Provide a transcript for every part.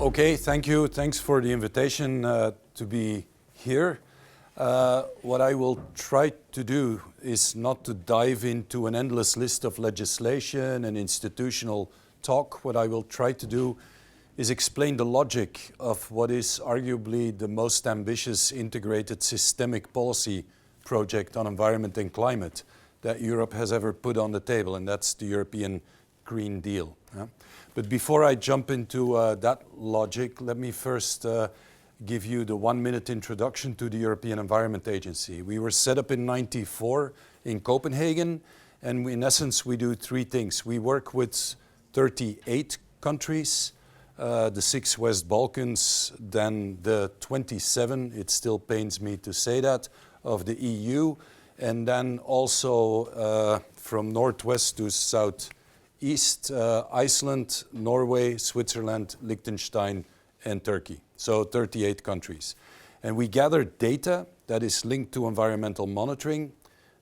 Okay, thank you. Thanks for the invitation to be here. What I will try to do is not to dive into an endless list of legislation and institutional talk. What I will try to do is explain the logic of what is arguably the most ambitious integrated systemic policy project on environment and climate that Europe has ever put on the table, and that's the European Green Deal. But before I jump into that logic, let me first give you the 1-minute introduction to the European Environment Agency. We were set up in '94 in Copenhagen, and in essence we do three things. We work with 38 countries, the 6 West Balkans, then the 27, it still pains me to say that, of the EU, and then also from northwest to southeast, Iceland, Norway, Switzerland, Liechtenstein, and Turkey. So 38 countries. And we gather data that is linked to environmental monitoring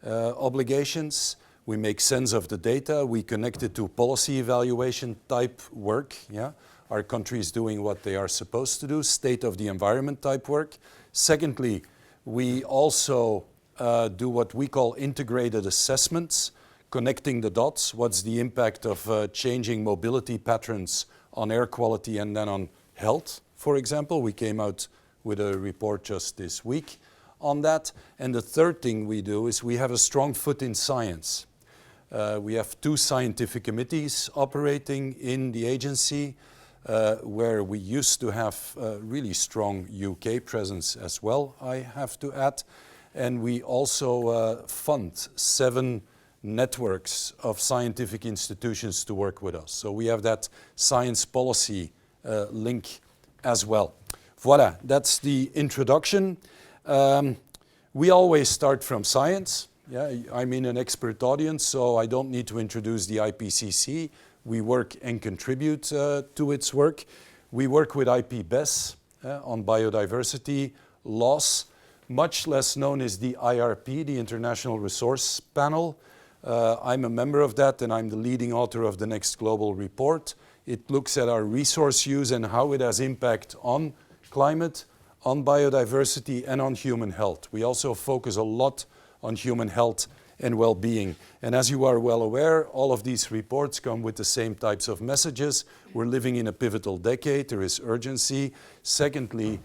obligations. We make sense of the data. We connect it to policy evaluation type work. Yeah? Are countries doing what they are supposed to do? State of the environment type work. Secondly, we also do what we call integrated assessments, connecting the dots. What's the impact of changing mobility patterns on air quality and then on health, for example? We came out with a report just this week on that. And the third thing we do is we have a strong foot in science. We have 2 scientific committees operating in the agency, where we used to have a really strong UK presence as well, I have to add. And we also fund 7 networks of scientific institutions to work with us. So we have that science policy link as well. Voilà, that's the introduction. We always start from science. Yeah, I'm in an expert audience, so I don't need to introduce the IPCC. We work and contribute to its work. We work with IPBES on biodiversity loss. Much less known is the IRP, the International Resource Panel. I'm a member of that, and I'm the leading author of the next global report. It looks at our resource use and how it has impact on climate, on biodiversity, and on human health. We also focus a lot on human health and well-being. And as you are well aware, all of these reports come with the same types of messages. We're living in a pivotal decade. There is urgency. Secondly,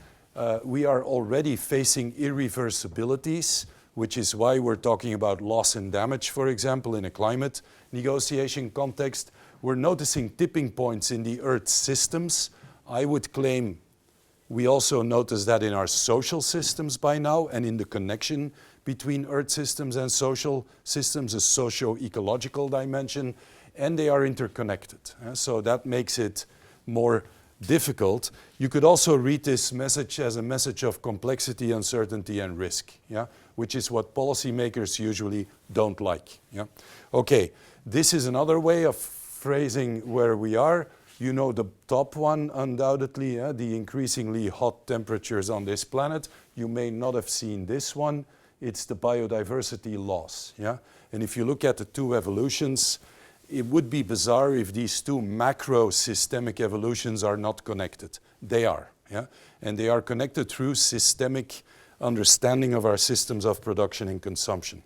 we are already facing irreversibilities, which is why we're talking about loss and damage, for example, in a climate negotiation context. We're noticing tipping points in the Earth's systems. I would claim we also notice that in our social systems by now, and in the connection between Earth systems and social systems, a socio-ecological dimension, and they are interconnected. So that makes it more difficult. You could also read this message as a message of complexity, uncertainty, and risk, yeah? Which is what policymakers usually don't like. Yeah? Okay, this is another way of phrasing where we are. You know the top one, undoubtedly, the increasingly hot temperatures on this planet. You may not have seen this one. It's the biodiversity loss. Yeah? And if you look at the 2 evolutions, it would be bizarre if these 2 macro systemic evolutions are not connected. They are. Yeah? And they are connected through systemic understanding of our systems of production and consumption.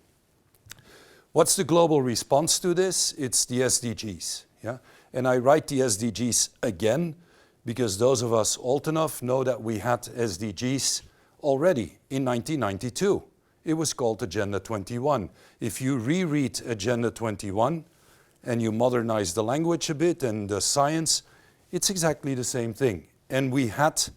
What's the global response to this? It's the SDGs. Yeah? And I write the SDGs again because those of us old enough know that we had SDGs already in 1992. It was called Agenda 21. If you reread Agenda 21 and you modernize the language a bit and the science, it's exactly the same thing. And we had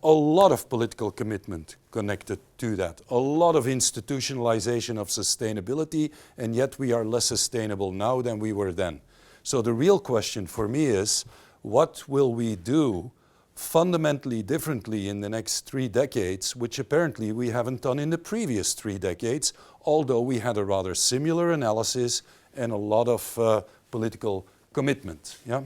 a lot of political commitment connected to that, a lot of institutionalization of sustainability, and yet we are less sustainable now than we were then. So the real question for me is, what will we do fundamentally differently in the next 3 decades, which apparently we haven't done in the previous 3 decades, although we had a rather similar analysis and a lot of political commitment. Yeah?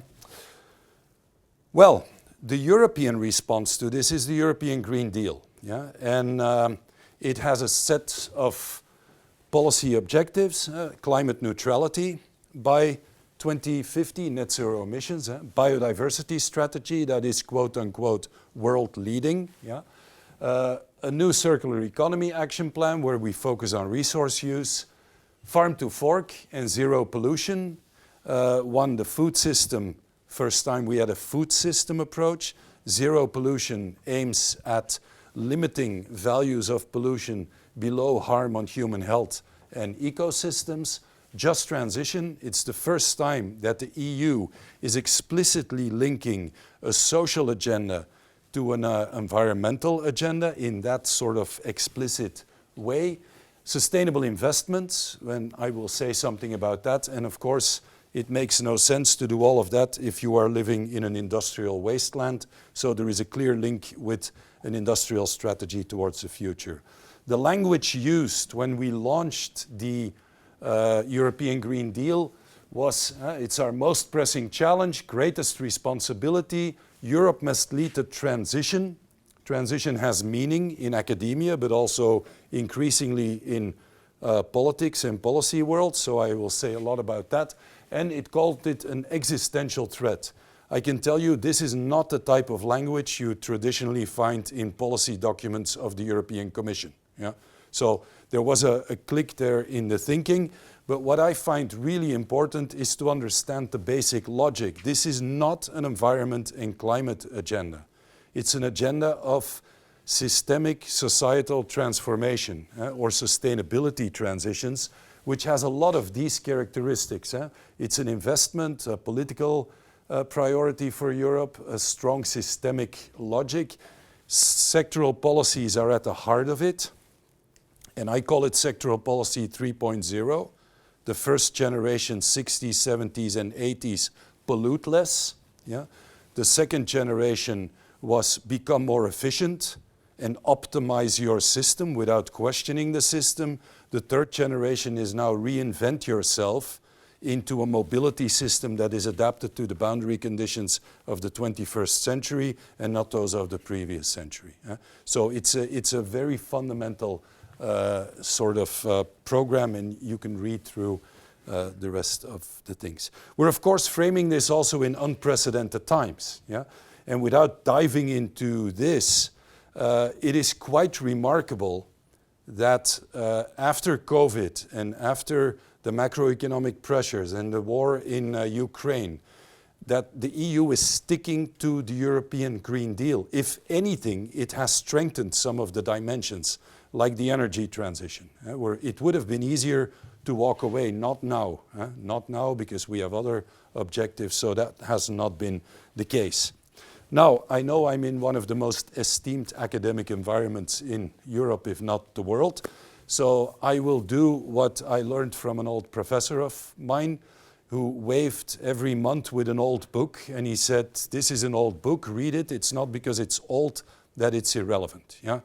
Well, the European response to this is the European Green Deal. Yeah? And it has a set of policy objectives, climate neutrality by 2050 net zero emissions, biodiversity strategy that is quote unquote world leading, yeah? A new circular economy action plan where we focus on resource use, farm to fork and zero pollution. The food system, first time we had a food system approach. Zero pollution aims at limiting values of pollution below harm on human health and ecosystems. Just transition, it's the first time that the EU is explicitly linking a social agenda to an environmental agenda in that sort of explicit way. Sustainable investments, and I will say something about that, and of course it makes no sense to do all of that if you are living in an industrial wasteland, so there is a clear link with an industrial strategy towards the future. The language used when we launched the European Green Deal was, it's our most pressing challenge, greatest responsibility. Europe must lead the transition. Transition has meaning in academia, but also increasingly in politics and policy world, so I will say a lot about that. And it called it an existential threat. I can tell you this is not the type of language you traditionally find in policy documents of the European Commission. Yeah? So there was a click there in the thinking, but what I find really important is to understand the basic logic. This is not an environment and climate agenda. It's an agenda of systemic societal transformation or sustainability transitions, which has a lot of these characteristics. It's an investment, a political priority for Europe, a strong systemic logic. Sectoral policies are at the heart of it, and I call it sectoral policy 3.0. The first generation, 60s, 70s, and 80s, pollute less. Yeah? The second generation was become more efficient and optimize your system without questioning the system. The third generation is now reinvent yourself into a mobility system that is adapted to the boundary conditions of the 21st century and not those of the previous century. So it's a very fundamental sort of program, and you can read through the rest of the things. We're of course framing this also in unprecedented times. Yeah? And without diving into this, it is quite remarkable that after COVID and after the macroeconomic pressures and the war in Ukraine, that the EU is sticking to the European Green Deal. If anything, it has strengthened some of the dimensions, like the energy transition, where it would have been easier to walk away. Not now, not now, because we have other objectives, so that has not been the case. Now, I know I'm in one of the most esteemed academic environments in Europe, if not the world, so I will do what I learned from an old professor of mine who waved every month with an old book, and he said, this is an old book, read it. It's not because it's old that it's irrelevant. Yeah?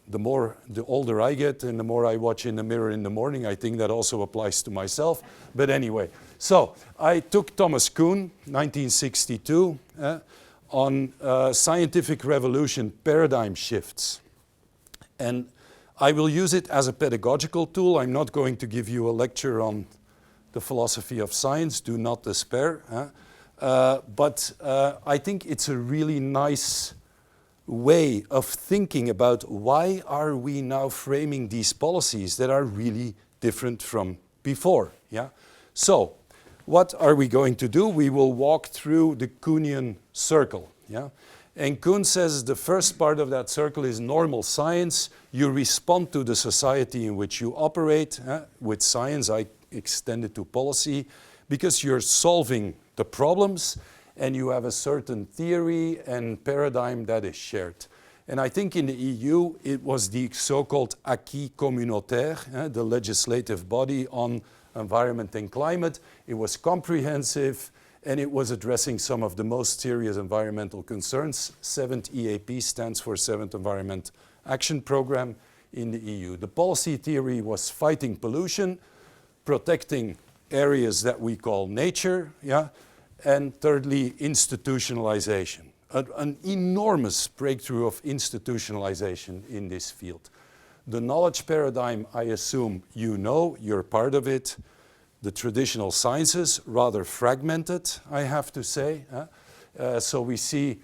The older I get and the more I watch in the mirror in the morning, I think that also applies to myself. But anyway, so I took Thomas Kuhn, 1962, on scientific revolution paradigm shifts. And I will use it as a pedagogical tool. I'm not going to give you a lecture on the philosophy of science, do not despair. But I think it's a really nice way of thinking about why are we now framing these policies that are really different from before. Yeah? So, what are we going to do? We will walk through the Kuhnian circle. Yeah? And Kuhn says the first part of that circle is normal science. You respond to the society in which you operate. With science, I extend it to policy, because you're solving the problems and you have a certain theory and paradigm that is shared. And I think in the EU, it was the so-called acquis communautaire, the legislative body on environment and climate. It was comprehensive, and it was addressing some of the most serious environmental concerns. 7th EAP stands for 7th Environment Action Programme in the EU. The policy theory was fighting pollution, protecting areas that we call nature, yeah? And thirdly, institutionalization. An enormous breakthrough of institutionalization in this field. The knowledge paradigm, I assume you know, you're part of it. the traditional sciences, rather fragmented, I have to say. So we see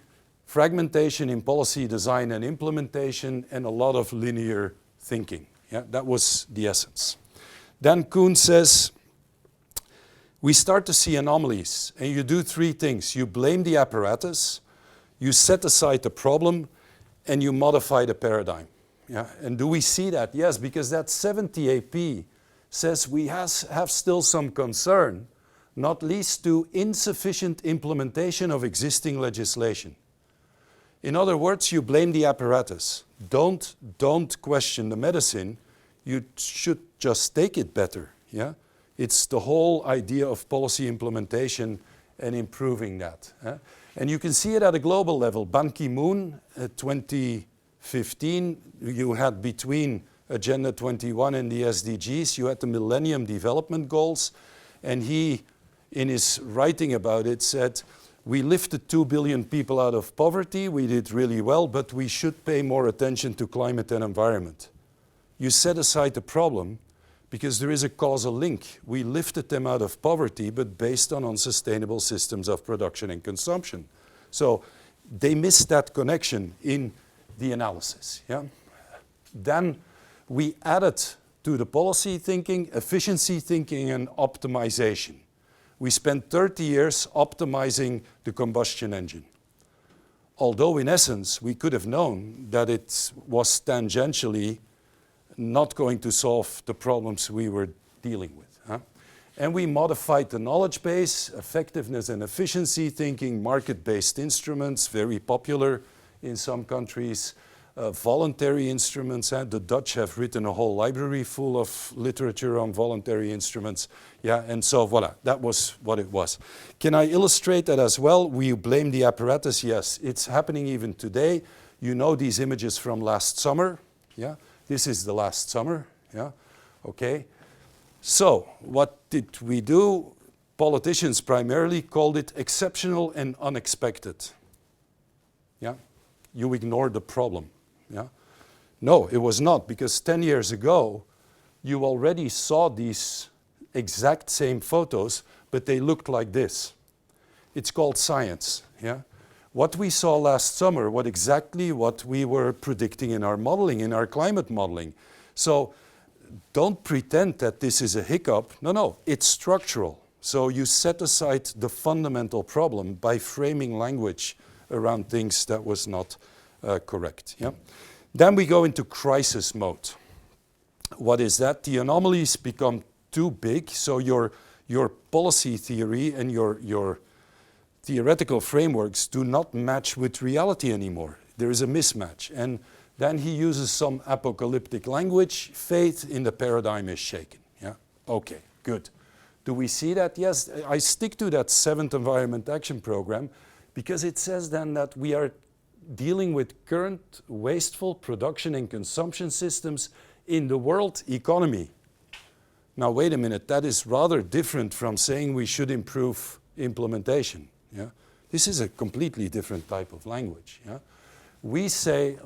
fragmentation in policy design and implementation and a lot of linear thinking. Yeah, that was the essence. Then Kuhn says, we start to see anomalies, and you do three things. You blame the apparatus, you set aside the problem, and you modify the paradigm. Yeah? And do we see that? Yes, because that 70 AP says we have still some concern, not least to insufficient implementation of existing legislation. In other words, you blame the apparatus. Don't question the medicine. You should just take it better. Yeah? It's the whole idea of policy implementation and improving that. And you can see it at a global level. Ban Ki-moon, 2015, you had between Agenda 21 and the SDGs, you had the Millennium Development Goals, and he, in his writing about it, said, we lifted 2 billion people out of poverty, we did really well, but we should pay more attention to climate and environment. You set aside the problem because there is a causal link. We lifted them out of poverty, but based on unsustainable systems of production and consumption. So they missed that connection in the analysis. Yeah? Then we added to the policy thinking, efficiency thinking, and optimization. We spent 30 years optimizing the combustion engine. Although in essence, we could have known that it was tangentially not going to solve the problems we were dealing with. And we modified the knowledge base, effectiveness and efficiency thinking, market-based instruments, very popular in some countries, voluntary instruments. The Dutch have written a whole library full of literature on voluntary instruments. Yeah, and so voila, that was what it was. Can I illustrate that as well? We blame the apparatus? Yes, it's happening even today. You know these images from last summer. Yeah, this is the last summer. Yeah, okay. So what did we do? Politicians primarily called it exceptional and unexpected. Yeah, you ignored the problem. Yeah, no, it was not, because 10 years ago, you already saw these exact same photos, but they looked like this. It's called science. Yeah, what we saw last summer, what we were predicting in our modeling, in our climate modeling. So don't pretend that this is a hiccup. No, it's structural. So you set aside the fundamental problem by framing language around things that was not correct. Yeah? Then we go into crisis mode. What is that? The anomalies become too big, so your policy theory and your theoretical frameworks do not match with reality anymore. There is a mismatch. And then he uses some apocalyptic language. Faith in the paradigm is shaken. Yeah? Okay, good. Do we see that? Yes, I stick to that 7th Environment Action Program because it says then that we are dealing with current wasteful production and consumption systems in the world economy. Now, wait a minute, that is rather different from saying we should improve implementation. Yeah? This is a completely different type of language. Yeah? We say,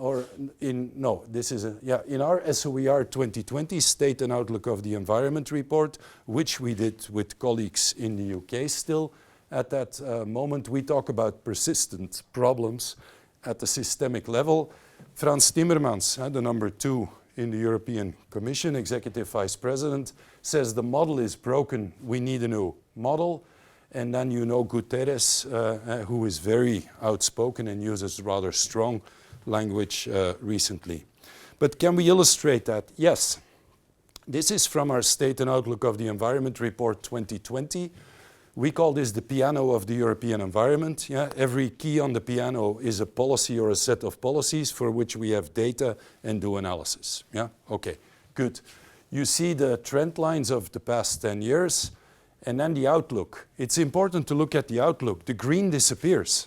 in our SOER 2020 State and Outlook of the Environment report, which we did with colleagues in the UK still, at that moment we talk about persistent problems at the systemic level. Frans Timmermans, the number 2 in the European Commission, Executive Vice President, says the model is broken, we need a new model. And then you know Guterres, who is very outspoken and uses rather strong language recently. But can we illustrate that? Yes. This is from our State and Outlook of the Environment Report 2020. We call this the piano of the European environment. Yeah? Every key on the piano is a policy or a set of policies for which we have data and do analysis. Yeah? Okay, good. You see the trend lines of the past 10 years. And then the outlook. It's important to look at the outlook. The green disappears.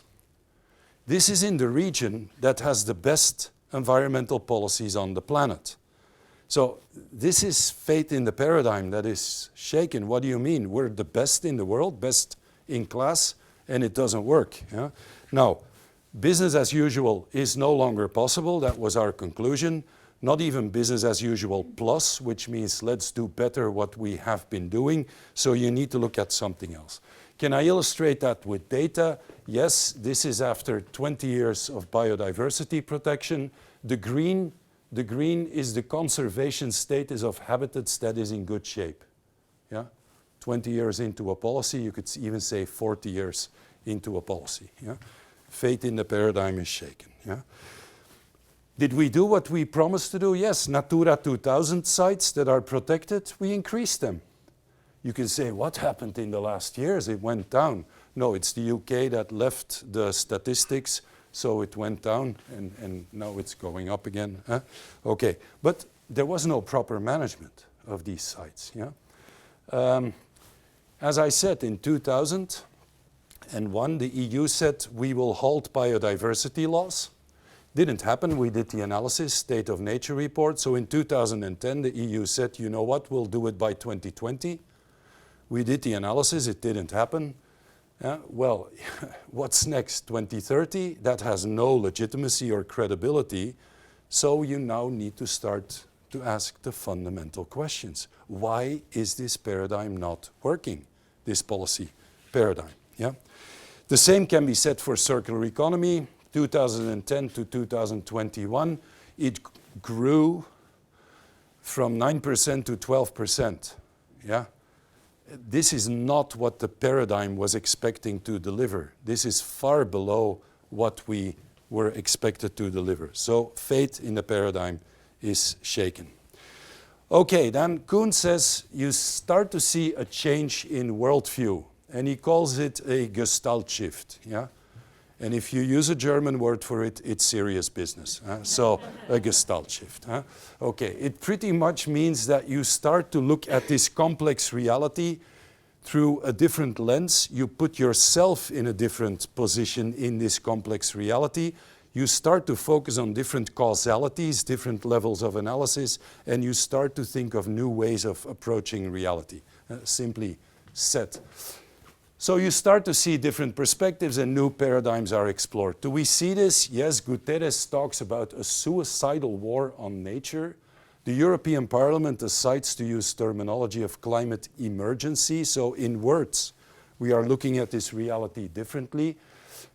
This is in the region that has the best environmental policies on the planet. So this is faith in the paradigm that is shaken. What do you mean? We're the best in the world, best in class, and it doesn't work. Yeah? Now, business as usual is no longer possible. That was our conclusion. not even business as usual plus, which means let's do better what we have been doing. So you need to look at something else. Can I illustrate that with data? Yes, this is after 20 years of biodiversity protection. The green is the conservation status of habitats that is in good shape. Yeah? 20 years into a policy, you could even say 40 years into a policy. Yeah? Faith in the paradigm is shaken. Yeah? Did we do what we promised to do? Yes, Natura 2000 sites that are protected, we increased them. You can say, what happened in the last years? It went down. No, it's the UK that left the statistics, so it went down, and now it's going up again. Huh? Okay, but there was no proper management of these sites. Yeah? As I said, in 2001, the EU said, we will halt biodiversity loss. Didn't happen. We did the analysis, State of Nature report. So in 2010, the EU said, you know what, we'll do it by 2020. We did the analysis, it didn't happen. Well, what's next? 2030? That has no legitimacy or credibility. So you now need to start to ask the fundamental questions. Why is this paradigm not working, this policy paradigm? Yeah? The same can be said for circular economy. 2010 to 2021, it grew from 9% to 12%. Yeah? This is not what the paradigm was expecting to deliver. This is far below what we were expected to deliver. So faith in the paradigm is shaken. Okay, then Kuhn says you start to see a change in worldview, and he calls it a Gestalt shift. Yeah? And if you use a German word for it, it's serious business. So a Gestalt shift. Okay, it pretty much means that you start to look at this complex reality through a different lens. You put yourself in a different position in this complex reality. You start to focus on different causalities, different levels of analysis, and you start to think of new ways of approaching reality, simply said. So you start to see different perspectives and new paradigms are explored. Do we see this? Yes, Guterres talks about a suicidal war on nature. The European Parliament decides to use terminology of climate emergency. So in words, we are looking at this reality differently.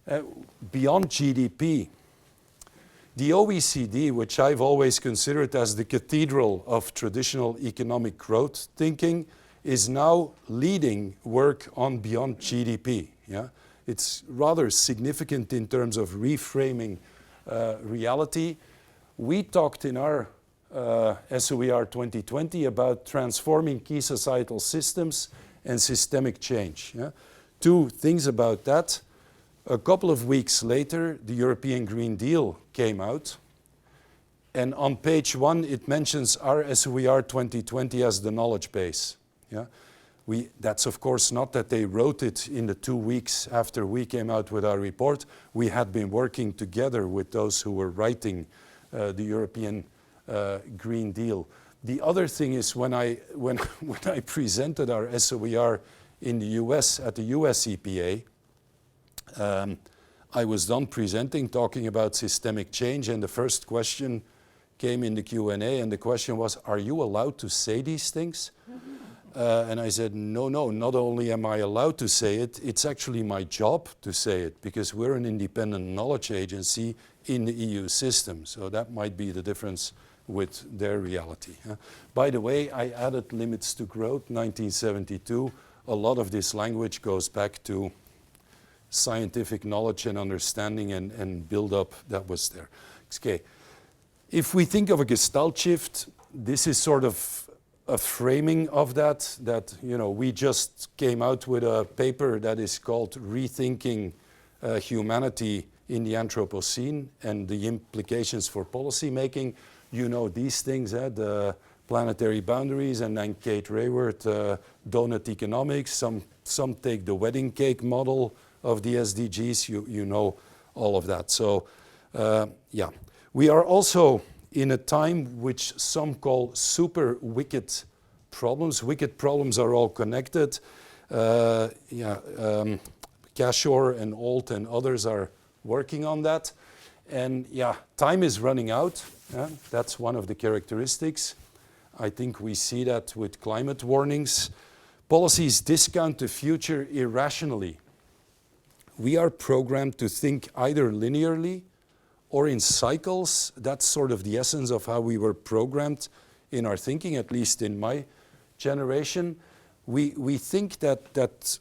Beyond GDP, the OECD, which I've always considered as the cathedral of traditional economic growth thinking, is now leading work on beyond GDP. Yeah? It's rather significant in terms of reframing reality. We talked in our SOER 2020 about transforming key societal systems and systemic change. Yeah? Two things about that. A couple of weeks later, the European Green Deal came out. And on page 1, it mentions our SOER 2020 as the knowledge base. Yeah? That's of course not that they wrote it in the 2 weeks after we came out with our report. We had been working together with those who were writing the European Green Deal. The other thing is when I presented our SOER in the US at the US EPA, I was done presenting, talking about systemic change, and the first question came in the Q&A, and the question was, are you allowed to say these things? And I said, no, not only am I allowed to say it, it's actually my job to say it, because we're an independent knowledge agency in the EU system. So that might be the difference with their reality. By the way, I added limits to growth, 1972. A lot of this language goes back to scientific knowledge and understanding and build-up that was there. Okay. If we think of a Gestalt shift, this is sort of a framing of that, you know, we just came out with a paper that is called Rethinking Humanity in the Anthropocene and the Implications for Policy Making. You know these things, the planetary boundaries, and then Kate Raworth, donut economics. Some take the wedding cake model of the SDGs. You know all of that. So yeah, we are also in a time which some call super wicked problems. Wicked problems are all connected. Cashore and Alt and others are working on that. And yeah, time is running out. Yeah? That's one of the characteristics. I think we see that with climate warnings. Policies discount the future irrationally. We are programmed to think either linearly or in cycles. That's sort of the essence of how we were programmed in our thinking, at least in my generation. We think that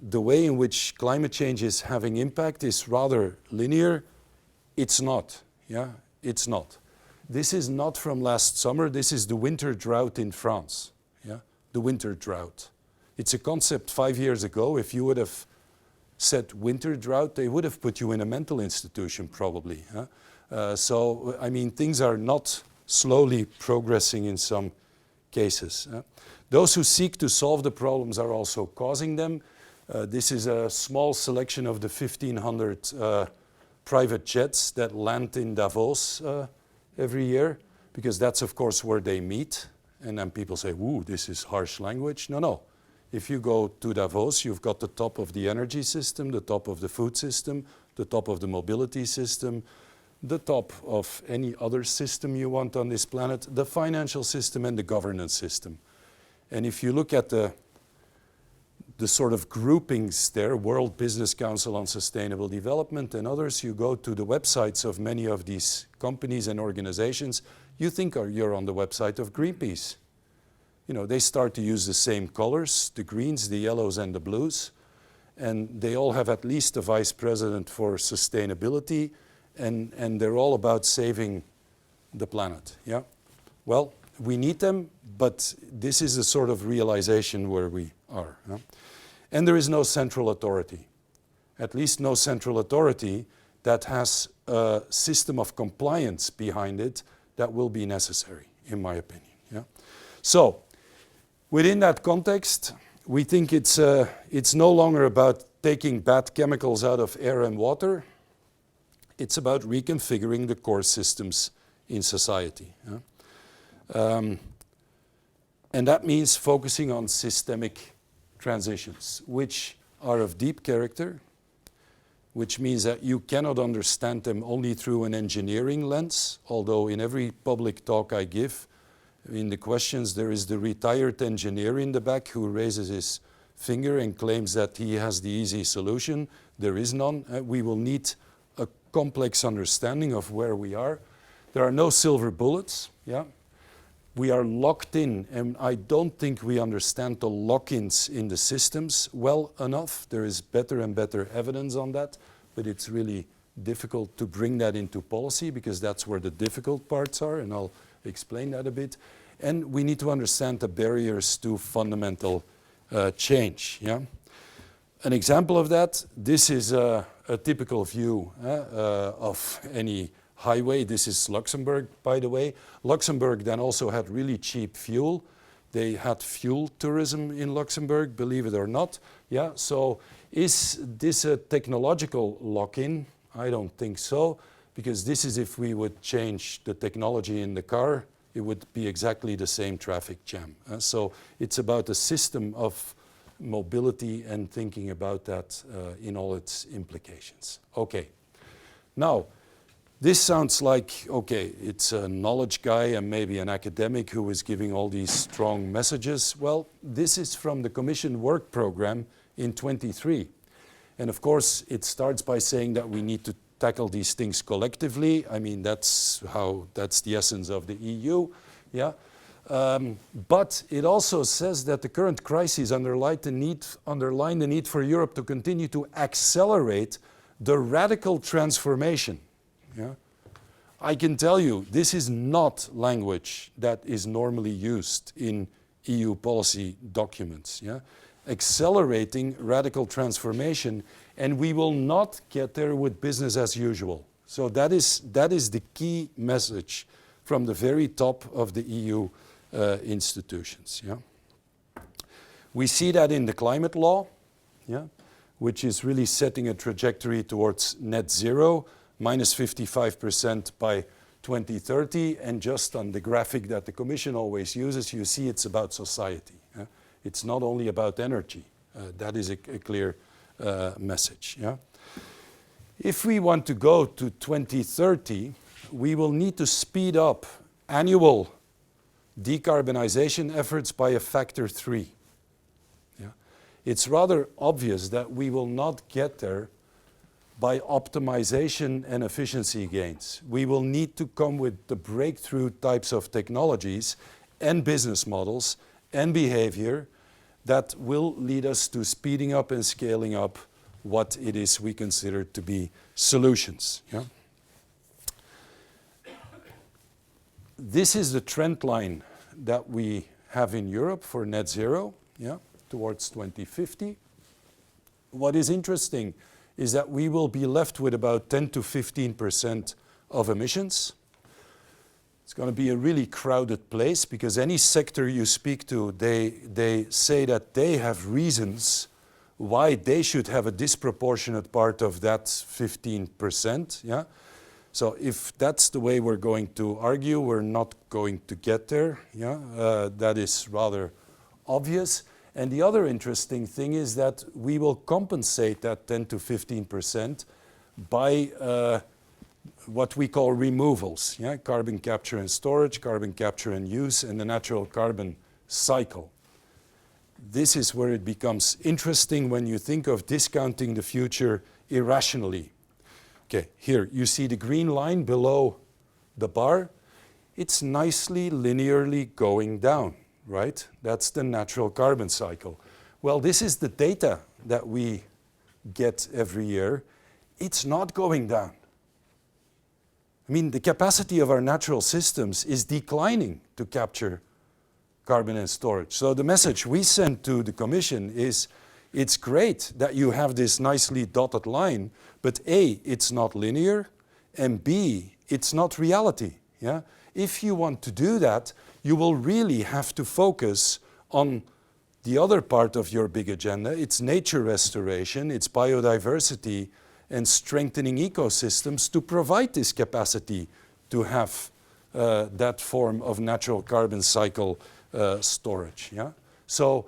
the way in which climate change is having impact is rather linear. It's not. Yeah, it's not. This is not from last summer. This is the winter drought in France. Yeah, the winter drought. It's a concept 5 years ago. If you would have said winter drought, they would have put you in a mental institution probably. Huh? So, I mean, things are not slowly progressing in some cases. Those who seek to solve the problems are also causing them. This is a small selection of the 1,500 private jets that land in Davos every year, because that's of course where they meet. And then people say, woo, this is harsh language. No, no. If you go to Davos, you've got the top of the energy system, the top of the food system, the top of the mobility system, the top of any other system you want on this planet, the financial system and the governance system. And if you look at the sort of groupings there, World Business Council on Sustainable Development and others, you go to the websites of many of these companies and organizations, you think you're on the website of Greenpeace. You know, they start to use the same colors, the greens, the yellows and the blues, and they all have at least a vice president for sustainability, and they're all about saving the planet. Yeah? Well, we need them, but this is the sort of realization where we are. Yeah? And there is no central authority, at least no central authority that has a system of compliance behind it that will be necessary, in my opinion. Yeah? So, within that context, we think it's no longer about taking bad chemicals out of air and water. It's about reconfiguring the core systems in society. Yeah? And that means focusing on systemic transitions, which are of deep character, which means that you cannot understand them only through an engineering lens, although in every public talk I give, in the questions there is the retired engineer in the back who raises his finger and claims that he has the easy solution. There is none. We will need a complex understanding of where we are. There are no silver bullets. Yeah? We are locked in, and I don't think we understand the lock-ins in the systems well enough. There is better and better evidence on that, but it's really difficult to bring that into policy because that's where the difficult parts are, and I'll explain that a bit. And we need to understand the barriers to fundamental change. Yeah? An example of that, this is a typical view of any highway. This is Luxembourg, by the way. Luxembourg then also had really cheap fuel. They had fuel tourism in Luxembourg, believe it or not. Yeah, so is this a technological lock-in? I don't think so, because this is if we would change the technology in the car, it would be exactly the same traffic jam. So it's about a system of mobility and thinking about that in all its implications. Okay, now, this sounds like, okay, it's a knowledge guy and maybe an academic who is giving all these strong messages. Well, this is from the Commission work program in 23. And of course, it starts by saying that we need to tackle these things collectively. I mean, that's the essence of the EU. Yeah? But it also says that the current crises underline the need for Europe to continue to accelerate the radical transformation. Yeah? I can tell you, this is not language that is normally used in EU policy documents. Yeah? Accelerating radical transformation, and we will not get there with business as usual. So that is the key message from the very top of the EU institutions. Yeah? We see that in the climate law, yeah? Which is really setting a trajectory towards net zero, minus 55% by 2030, and just on the graphic that the Commission always uses, you see it's about society. It's not only about energy. That is a clear message. Yeah? If we want to go to 2030, we will need to speed up annual decarbonization efforts by a factor 3. Yeah? It's rather obvious that we will not get there by optimization and efficiency gains. We will need to come with the breakthrough types of technologies and business models and behavior that will lead us to speeding up and scaling up what it is we consider to be solutions. Yeah? This is the trend line that we have in Europe for net zero, yeah, towards 2050. What is interesting is that we will be left with about 10 to 15% of emissions. It's going to be a really crowded place because any sector you speak to, they say that they have reasons why they should have a disproportionate part of that 15%. Yeah? So if that's the way we're going to argue, we're not going to get there. Yeah? That is rather obvious. And the other interesting thing is that we will compensate that 10 to 15% by what we call removals, yeah? Carbon capture and storage, carbon capture and use, and the natural carbon cycle. This is where it becomes interesting when you think of discounting the future irrationally. Okay, here you see the green line below the bar. It's nicely linearly going down. Right? That's the natural carbon cycle. Well, this is the data that we get every year. It's not going down. I mean, the capacity of our natural systems is declining to capture carbon and storage. So the message we send to the Commission is, it's great that you have this nicely dotted line, but A, it's not linear, and B, it's not reality. Yeah? If you want to do that, you will really have to focus on the other part of your big agenda. It's nature restoration, it's biodiversity, and strengthening ecosystems to provide this capacity to have that form of natural carbon cycle storage. Yeah? So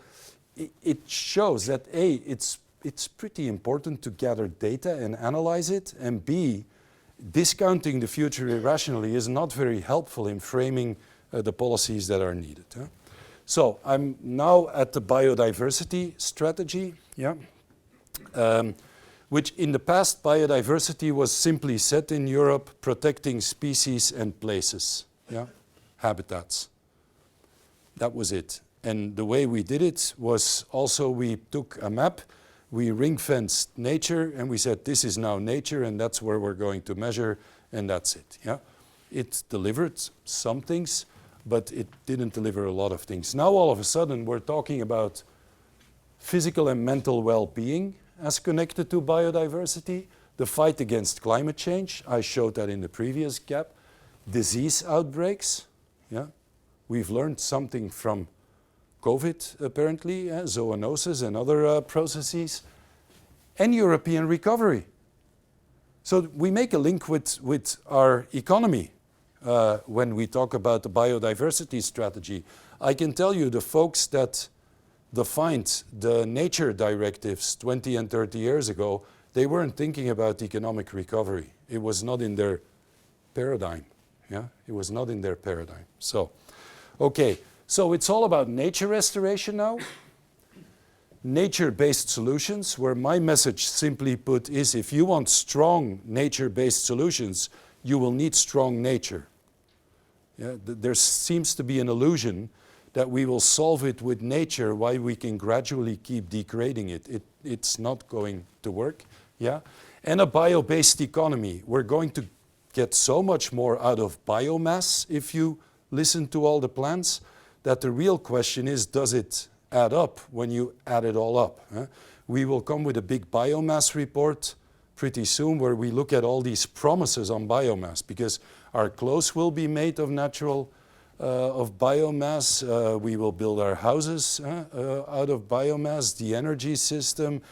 it shows that A, it's pretty important to gather data and analyze it, and B, discounting the future irrationally is not very helpful in framing the policies that are needed. Huh? So I'm now at the biodiversity strategy, yeah? Which in the past biodiversity was simply said in Europe, protecting species and places, yeah? Habitats. That was it. And the way we did it was also we took a map, we ring-fenced nature, and we said this is now nature and that's where we're going to measure, and that's it. Yeah? It delivered some things, but it didn't deliver a lot of things. Now all of a sudden we're talking about physical and mental well-being as connected to biodiversity, the fight against climate change, I showed that in the previous gap, disease outbreaks. Yeah? We've learned something from COVID apparently, zoonosis and other processes, and European recovery. So we make a link with our economy when we talk about the biodiversity strategy. I can tell you the folks that defined the nature directives 20 and 30 years ago, they weren't thinking about economic recovery. It was not in their paradigm. Yeah? It was not in their paradigm. So, okay. So it's all about nature restoration now. Nature-based solutions, where my message simply put is if you want strong nature-based solutions, you will need strong nature. Yeah? There seems to be an illusion that we will solve it with nature while we can gradually keep degrading it. It's not going to work. Yeah? And a bio-based economy. We're going to get so much more out of biomass if you listen to all the plans, that the real question is, does it add up when you add it all up? Huh? We will come with a big biomass report pretty soon where we look at all these promises on biomass, because our clothes will be made of natural, of biomass. We will build our houses out of biomass, the energy system,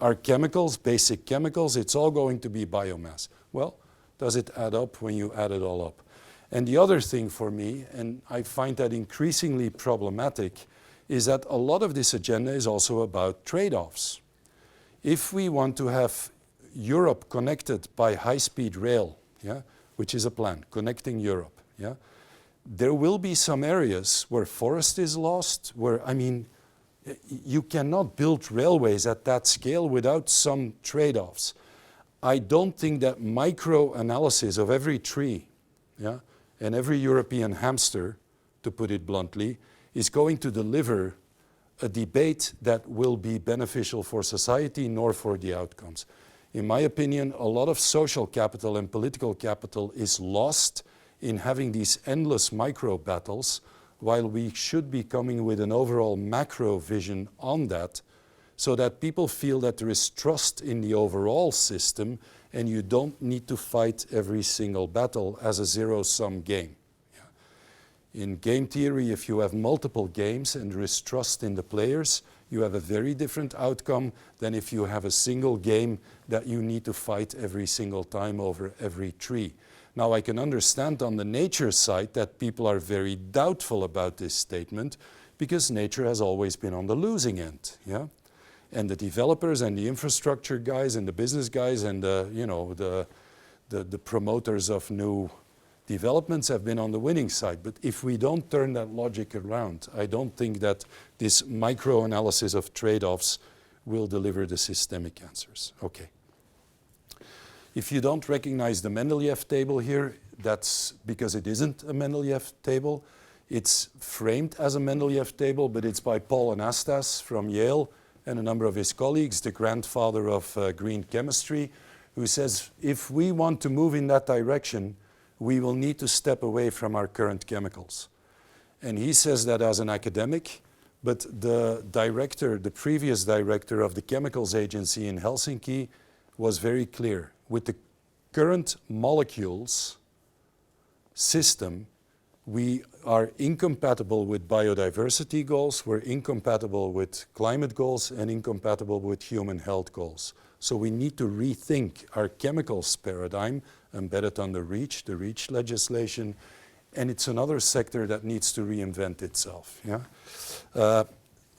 our chemicals, basic chemicals, it's all going to be biomass. Well, does it add up when you add it all up? And the other thing for me, and I find that increasingly problematic, is that a lot of this agenda is also about trade-offs. If we want to have Europe connected by high-speed rail, yeah, which is a plan, connecting Europe. Yeah? There will be some areas where forest is lost, where, I mean, you cannot build railways at that scale without some trade-offs. I don't think that micro-analysis of every tree, yeah, and every European hamster, to put it bluntly, is going to deliver a debate that will be beneficial for society nor for the outcomes. In my opinion, a lot of social capital and political capital is lost in having these endless micro battles, while we should be coming with an overall macro vision on that, so that people feel that there is trust in the overall system and you don't need to fight every single battle as a zero-sum game. Yeah. In game theory, if you have multiple games and there is trust in the players, you have a very different outcome than if you have a single game that you need to fight every single time over every tree. Now, I can understand on the nature side that people are very doubtful about this statement because nature has always been on the losing end. Yeah? And the developers and the infrastructure guys and the business guys and the promoters of new developments have been on the winning side. But if we don't turn that logic around, I don't think that this micro-analysis of trade-offs will deliver the systemic answers. Okay. If you don't recognize the Mendeleev table here, that's because it isn't a Mendeleev table. It's framed as a Mendeleev table, but it's by Paul Anastas from Yale and a number of his colleagues, the grandfather of green chemistry, who says if we want to move in that direction, we will need to step away from our current chemicals. And he says that as an academic, but the director, the previous director of the Chemicals Agency in Helsinki was very clear. With the current molecules system, we are incompatible with biodiversity goals, we're incompatible with climate goals, and incompatible with human health goals. So we need to rethink our chemicals paradigm, embedded on the REACH legislation, and it's another sector that needs to reinvent itself. Yeah?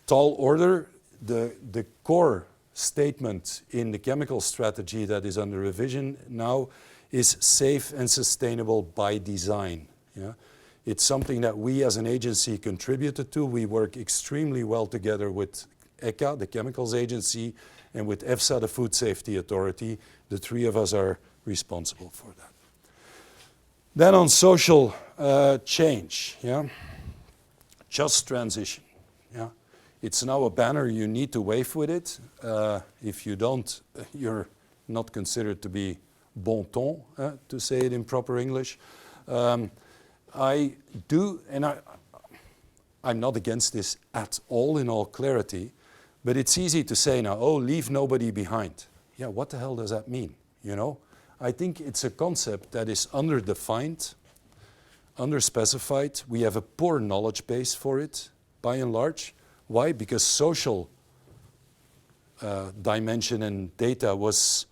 Tall order, the core statement in the chemical strategy that is under revision now is safe and sustainable by design. Yeah? It's something that we as an agency contributed to. We work extremely well together with ECHA, the Chemicals Agency, and with EFSA, the Food Safety Authority. The three of us are responsible for that. Then on social change, yeah? Just transition. Yeah? It's now a banner, you need to wave with it. If you don't, you're not considered to be bon ton, to say it in proper English. I do, and I'm not against this at all in all clarity, but it's easy to say now, oh, leave nobody behind. Yeah, what the hell does that mean, you know? I think it's a concept that is underdefined, underspecified. We have a poor knowledge base for it, by and large. Why? Because social dimension and data was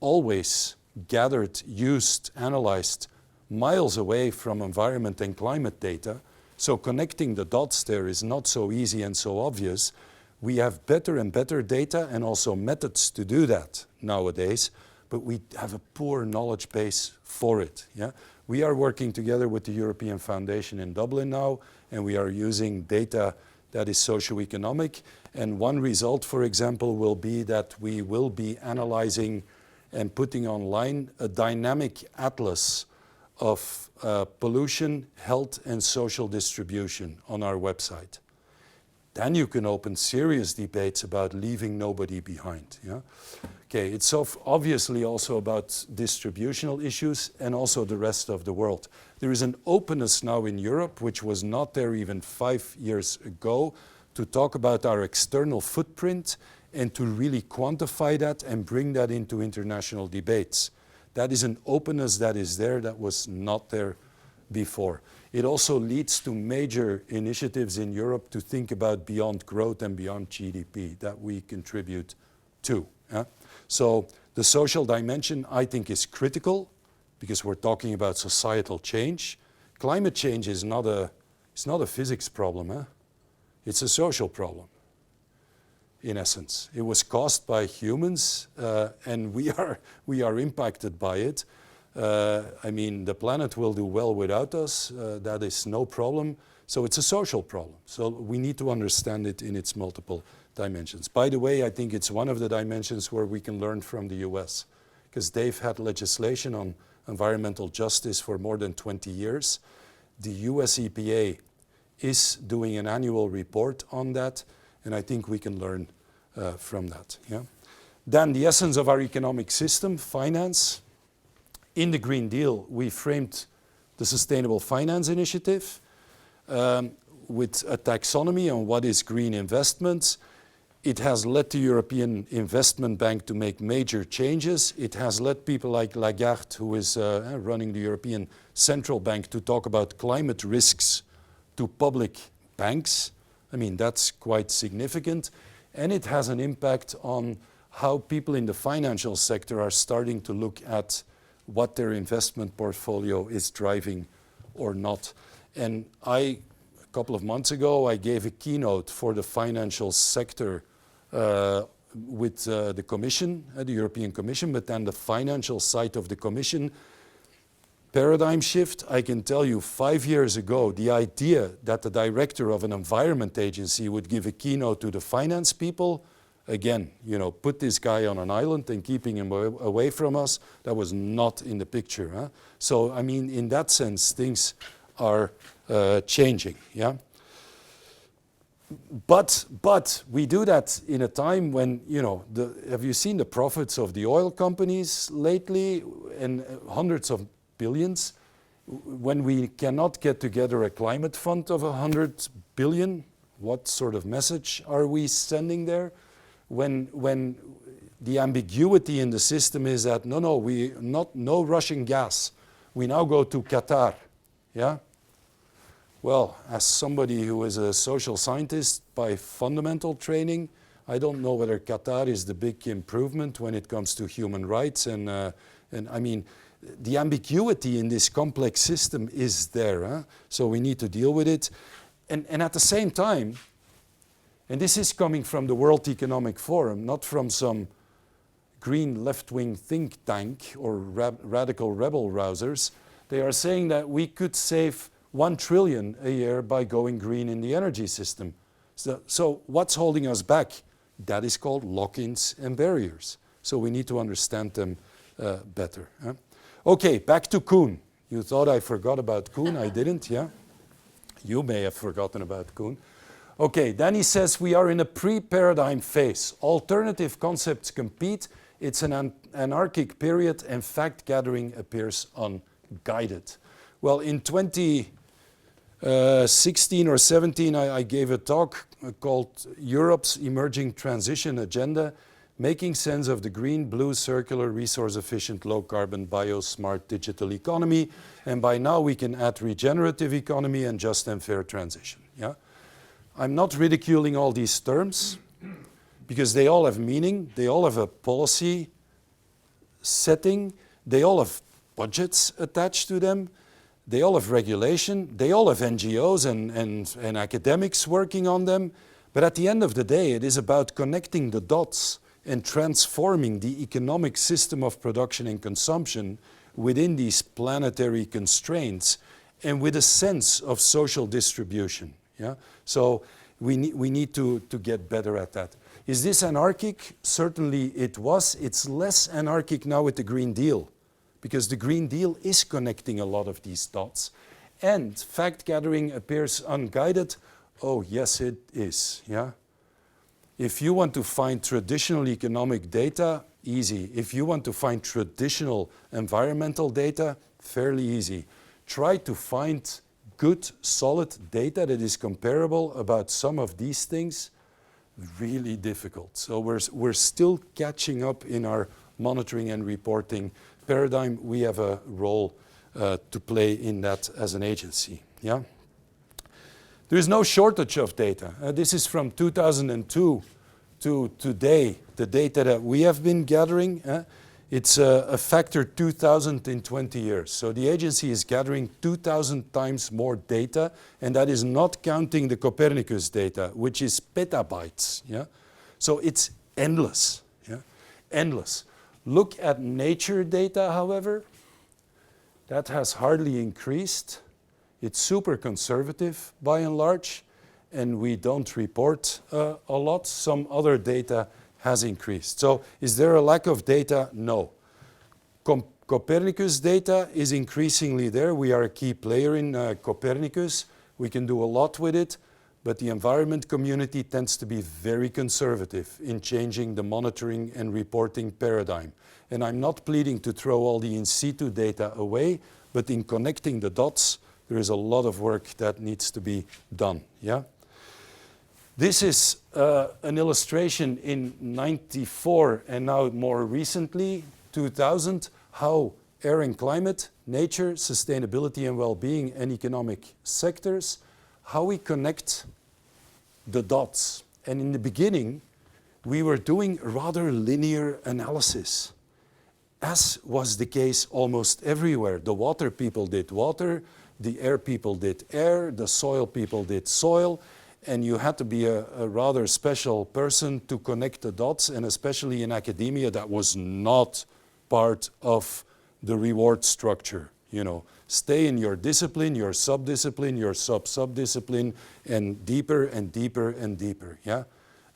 always gathered, used, analyzed miles away from environment and climate data. So connecting the dots there is not so easy and so obvious. We have better and better data and also methods to do that nowadays, but we have a poor knowledge base for it. Yeah? We are working together with the European Foundation in Dublin now, and we are using data that is socioeconomic. And one result, for example, will be that we will be analyzing and putting online a dynamic atlas of pollution, health, and social distribution on our website. Then you can open serious debates about leaving nobody behind. Yeah? Okay, it's obviously also about distributional issues and also the rest of the world. There is an openness now in Europe, which was not there even 5 years ago, to talk about our external footprint and to really quantify that and bring that into international debates. That is an openness that is there that was not there before. It also leads to major initiatives in Europe to think about beyond growth and beyond GDP that we contribute to. Yeah? So the social dimension, I think, is critical because we're talking about societal change. Climate change is not a physics problem. Huh? It's a social problem, in essence. It was caused by humans, and we are impacted by it. I mean, the planet will do well without us. That is no problem. So it's a social problem. So we need to understand it in its multiple dimensions. By the way, I think it's one of the dimensions where we can learn from the US, because they've had legislation on environmental justice for more than 20 years. The US EPA is doing an annual report on that, and I think we can learn from that. Yeah? Then the essence of our economic system, finance. In the Green Deal, we framed the Sustainable Finance Initiative with a taxonomy on what is green investments. It has led the European Investment Bank to make major changes. It has led people like Lagarde, who is running the European Central Bank, to talk about climate risks to public banks. I mean, that's quite significant. And it has an impact on how people in the financial sector are starting to look at what their investment portfolio is driving or not. And a couple of months ago, I gave a keynote for the financial sector with the Commission, the European Commission, but then the financial side of the Commission. Paradigm shift, I can tell you 5 years ago, the idea that the director of an environment agency would give a keynote to the finance people, again, you know, put this guy on an island and keeping him away from us, that was not in the picture. Huh? So, I mean, in that sense, things are changing, yeah? But we do that in a time when, you know, have you seen the profits of the oil companies lately, and hundreds of billions? When we cannot get together a climate fund of 100 billion, what sort of message are we sending there? When the ambiguity in the system is that no Russian gas, we now go to Qatar, yeah? Well, as somebody who is a social scientist by fundamental training, I don't know whether Qatar is the big improvement when it comes to human rights. And I mean, the ambiguity in this complex system is there. Huh? So we need to deal with it. And at the same time, and this is coming from the World Economic Forum, not from some green left-wing think tank or radical rebel rousers, they are saying that we could save 1 trillion a year by going green in the energy system. So what's holding us back? That is called lock-ins and barriers. So we need to understand them better. Huh? Okay, back to Kuhn. You thought I forgot about Kuhn, I didn't, yeah? You may have forgotten about Kuhn. Okay, then he says we are in a pre-paradigm phase. Alternative concepts compete. It's an anarchic period, and fact-gathering appears unguided. Well, in 2016 or 17, I gave a talk called Europe's Emerging Transition Agenda, Making Sense of the Green, Blue, Circular, Resource-Efficient, Low-Carbon, Bio-Smart Digital Economy. And by now we can add regenerative economy and just and fair transition. Yeah? I'm not ridiculing all these terms because they all have meaning, they all have a policy setting, they all have budgets attached to them, they all have regulation, they all have NGOs and academics working on them. But at the end of the day, it is about connecting the dots and transforming the economic system of production and consumption within these planetary constraints and with a sense of social distribution. Yeah? So we need to get better at that. Is this anarchic? Certainly it was. It's less anarchic now with the Green Deal, because the Green Deal is connecting a lot of these dots. And fact-gathering appears unguided. Oh, yes, it is. Yeah? If you want to find traditional economic data, easy. If you want to find traditional environmental data, fairly easy. Try to find good, solid data that is comparable about some of these things, really difficult. So we're still catching up in our monitoring and reporting paradigm. We have a role to play in that as an agency. Yeah? There is no shortage of data. This is from 2002 to today, the data that we have been gathering. It's a factor 2,000 in 20 years. So the agency is gathering 2,000 times more data, and that is not counting the Copernicus data, which is petabytes. Yeah? So it's endless. Yeah? Endless. Look at nature data, however. That has hardly increased. It's super conservative by and large, and we don't report a lot. Some other data has increased. So is there a lack of data? No. Copernicus data is increasingly there. We are a key player in Copernicus. We can do a lot with it, but the environment community tends to be very conservative in changing the monitoring and reporting paradigm. And I'm not pleading to throw all the in situ data away, but in connecting the dots, there is a lot of work that needs to be done. Yeah? This is an illustration in '94 and now more recently, 2000, how air and climate, nature, sustainability and well-being and economic sectors, how we connect the dots. And in the beginning, we were doing rather linear analysis, as was the case almost everywhere. The water people did water, the air people did air, the soil people did soil, and you had to be a rather special person to connect the dots, and especially in academia, that was not part of the reward structure. You know, stay in your discipline, your sub-discipline, your sub-sub-discipline, and deeper and deeper and deeper, yeah?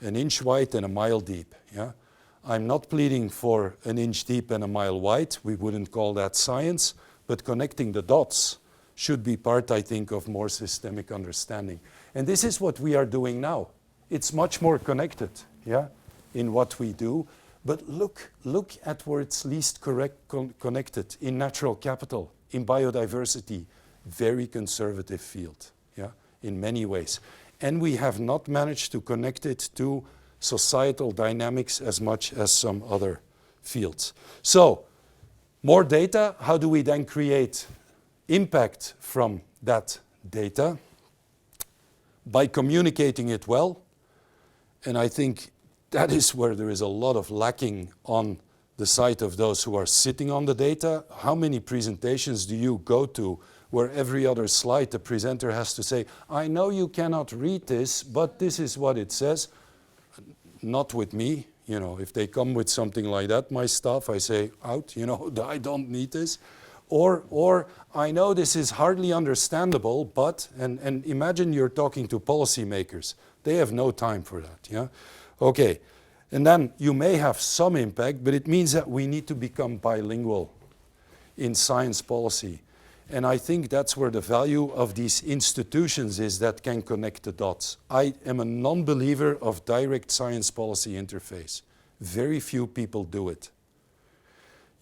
An inch wide and a mile deep, yeah? I'm not pleading for an inch deep and a mile wide. We wouldn't call that science, but connecting the dots should be part, I think, of more systemic understanding. And this is what we are doing now. It's much more connected, yeah, in what we do. But look at where it's least connected, in natural capital, in biodiversity, very conservative field, yeah, in many ways. And we have not managed to connect it to societal dynamics as much as some other fields. So, more data, how do we then create impact from that data? By communicating it well, and I think that is where there is a lot of lacking on the side of those who are sitting on the data. How many presentations do you go to where every other slide the presenter has to say, I know you cannot read this, but this is what it says. Not with me. You know, if they come with something like that, my staff, I say, out, you know, I don't need this. Or I know this is hardly understandable, but, and imagine you're talking to policymakers. They have no time for that, yeah? Okay, and then you may have some impact, but it means that we need to become bilingual in science policy. And I think that's where the value of these institutions is that can connect the dots. I am a non-believer of direct science policy interface. Very few people do it.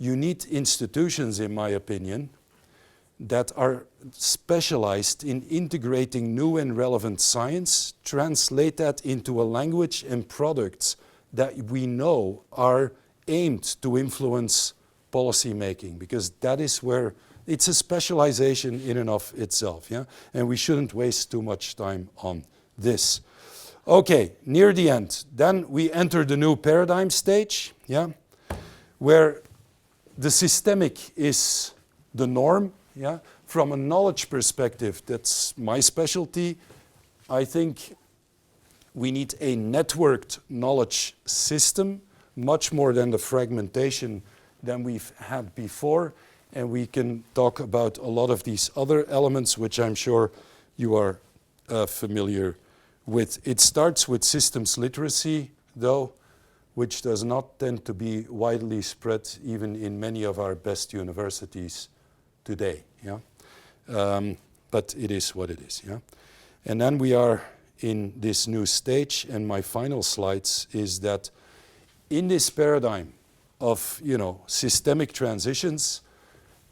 You need institutions, in my opinion, that are specialized in integrating new and relevant science, translate that into a language and products that we know are aimed to influence policy making, because that is where it's a specialization in and of itself, yeah? And we shouldn't waste too much time on this. Okay, near the end, then we enter the new paradigm stage, yeah? Where the systemic is the norm, yeah? From a knowledge perspective, that's my specialty. I think we need a networked knowledge system, much more than the fragmentation than we've had before. And we can talk about a lot of these other elements, which I'm sure you are familiar with. It starts with systems literacy, though, which does not tend to be widely spread even in many of our best universities today, yeah? But it is what it is, yeah? And then we are in this new stage, and my final slides is that in this paradigm of, you know, systemic transitions,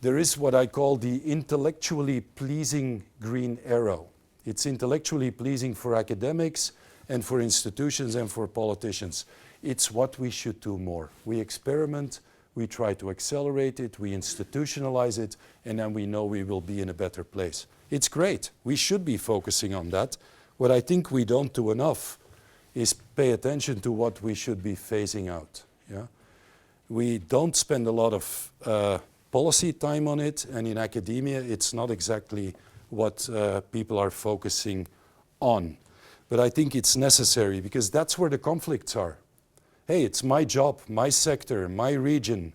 there is what I call the intellectually pleasing green arrow. It's intellectually pleasing for academics and for institutions and for politicians. It's what we should do more. We experiment, we try to accelerate it, we institutionalize it, and then we know we will be in a better place. It's great. We should be focusing on that. What I think we don't do enough is pay attention to what we should be phasing out. Yeah? We don't spend a lot of policy time on it, and in academia it's not exactly what people are focusing on. But I think it's necessary because that's where the conflicts are. Hey, it's my job, my sector, my region,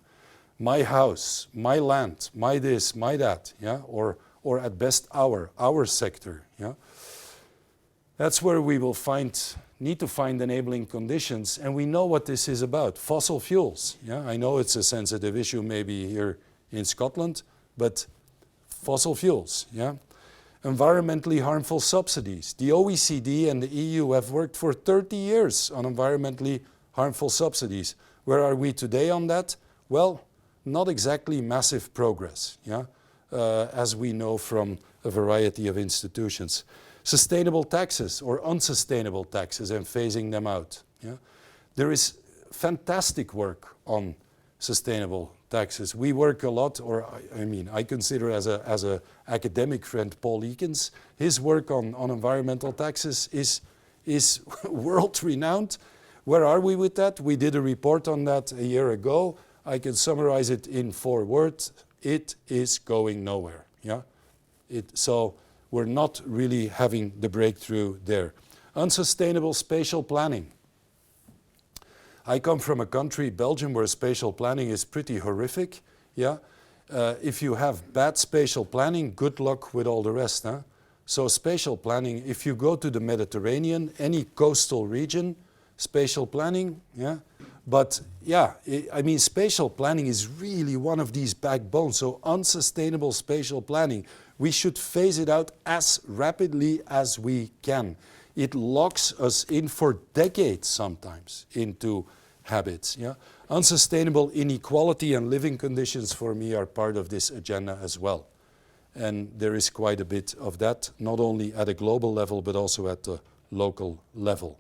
my house, my land, my this, my that, yeah, or at best our sector, yeah. That's where we will need to find enabling conditions, and we know what this is about. Fossil fuels, yeah. I know it's a sensitive issue maybe here in Scotland, but fossil fuels, yeah. Environmentally harmful subsidies. The OECD and the EU have worked for 30 years on environmentally harmful subsidies. Where are we today on that? Well, not exactly massive progress, yeah, as we know from a variety of institutions. Sustainable taxes or unsustainable taxes and phasing them out. Yeah? There is fantastic work on sustainable taxes. We work a lot, or I consider as a academic friend Paul Eakins, his work on environmental taxes is world renowned. Where are we with that? We did a report on that a year ago. I can summarize it in 4 words. It is going nowhere. Yeah? So we're not really having the breakthrough there. Unsustainable spatial planning. I come from a country, Belgium, where spatial planning is pretty horrific. Yeah? If you have bad spatial planning, good luck with all the rest. Huh? So spatial planning, if you go to the Mediterranean, any coastal region, spatial planning, yeah. But yeah, spatial planning is really one of these backbones. So unsustainable spatial planning, we should phase it out as rapidly as we can. It locks us in for decades sometimes into habits. Yeah? Unsustainable inequality and living conditions for me are part of this agenda as well. And there is quite a bit of that, not only at a global level, but also at the local level.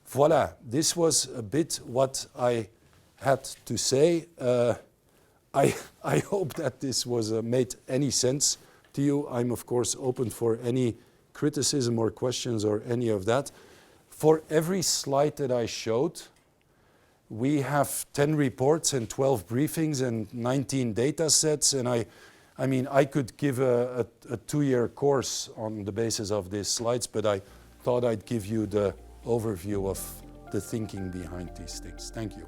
Voilà, this was a bit what I had to say. I hope that this was made any sense to you. I'm of course open for any criticism or questions or any of that. For every slide that I showed, we have 10 reports and 12 briefings and 19 data sets, and I could give a 2-year course on the basis of these slides, but I thought I'd give you the overview of the thinking behind these things. Thank you.